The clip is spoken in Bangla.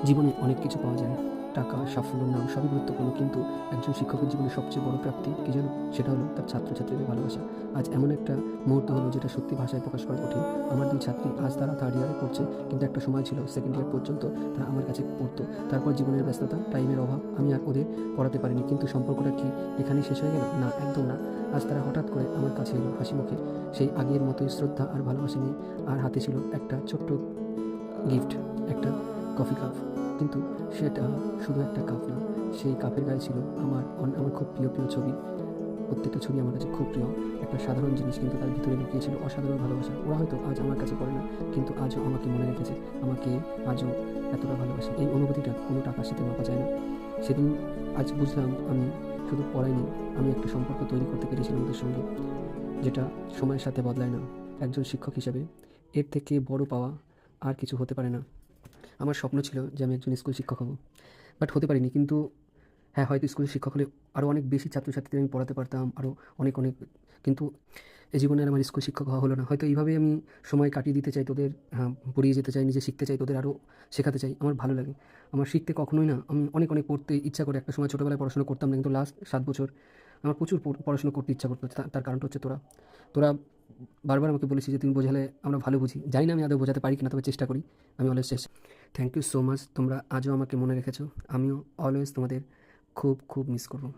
জীবনে অনেক কিছু পাওয়া যায়, টাকা, সাফল্য, নাম সবই গুরুত্বপূর্ণ, কিন্তু একজন শিক্ষকের জীবনে সবচেয়ে বড় প্রাপ্তি কী জানো? সেটা হলো তার ছাত্রছাত্রীদের ভালোবাসা। আজ এমন একটা মুহূর্ত হলো যেটা সত্যি ভাষায় প্রকাশ করা কঠিন। আমার ২ ছাত্রী, আজ তারা থার্ড ইয়ারে পড়ছে, কিন্তু একটা সময় ছিল সেকেন্ড ইয়ার পর্যন্ত তারা আমার কাছে পড়তো। তারপর জীবনের ব্যস্ততা, টাইমের অভাব, আমি আর ওদের পড়াতে পারিনি। কিন্তু সম্পর্কটা কি এখানেই শেষ হয়ে গেল? না, একদম না। আজ তারা হঠাৎ করে আমার কাছে এলো হাসিমুখে, সেই আগের মতোই শ্রদ্ধা আর ভালোবাসা নিয়ে। আর হাতে ছিল একটা ছোট্ট গিফট, একটা কফি কাপ। কিন্তু সেটা শুধু একটা কাপ না, সেই কাপের গায়ে ছিল আমার খুব প্রিয় প্রিয় ছবি। প্রত্যেকটা ছবি আমার কাছে খুব প্রিয়। একটা সাধারণ জিনিস, কিন্তু তার ভিতরে লুকিয়ে ছিল অসাধারণ ভালোবাসা। ওরা হয়তো আজ আমার কাছে পড়ে না, কিন্তু আজও আমাকে মনে রেখেছে, আমাকে আজও এতটা ভালোবাসে। এই অনুভূতিটা কোনো টাকার সাথে মাপা যায় না। সেদিন আজ বুঝলাম, আমি শুধু পড়াইনি, আমি একটা সম্পর্ক তৈরি করতে পেরেছিলাম ওদের সঙ্গে, যেটা সময়ের সাথে বদলায় না। একজন শিক্ষক হিসেবে এর থেকে বড় পাওয়া আর কিছু হতে পারে না। আমার স্বপ্ন ছিল যে আমি একজন স্কুল শিক্ষক হব, বাট হতে পারিনি। কিন্তু হ্যাঁ, হয়তো স্কুলের শিক্ষক হলে আরও অনেক বেশি ছাত্রছাত্রীদের আমি পড়াতে পারতাম, আরও অনেক অনেক। কিন্তু এই জীবনে আর আমার স্কুল শিক্ষক হওয়া হলো না। হয়তো এইভাবেই আমি সময় কাটিয়ে দিতে চাই তোদের, হ্যাঁ, পড়িয়ে যেতে চাই, নিজে শিখতে চাই, তোদের আরও শেখাতে চাই। আমার ভালো লাগে, আমার শিখতে কখনোই না, আমি অনেক অনেক পড়তে ইচ্ছা করে। একটা সময় ছোটোবেলায় পড়াশোনা করতাম না, কিন্তু লাস্ট 7 বছর আমার প্রচুর পড়াশোনা করতে ইচ্ছা করতো। তার কারণটা হচ্ছে তোরা। তোরা বারবার আমাকে বলেছিস যে তুমি বোঝালে আমরা ভালো বুঝি। জানি না আমি আদৌ বোঝাতে পারি কিনা, তবে চেষ্টা করি। আমি অলওয়েজ চেষ্টা। থ্যাংক ইউ সো মাচ, তোমরা আজও আমাকে মনে রেখেছো। আমিও অলওয়েজ তোমাদের খুব খুব মিস করবো।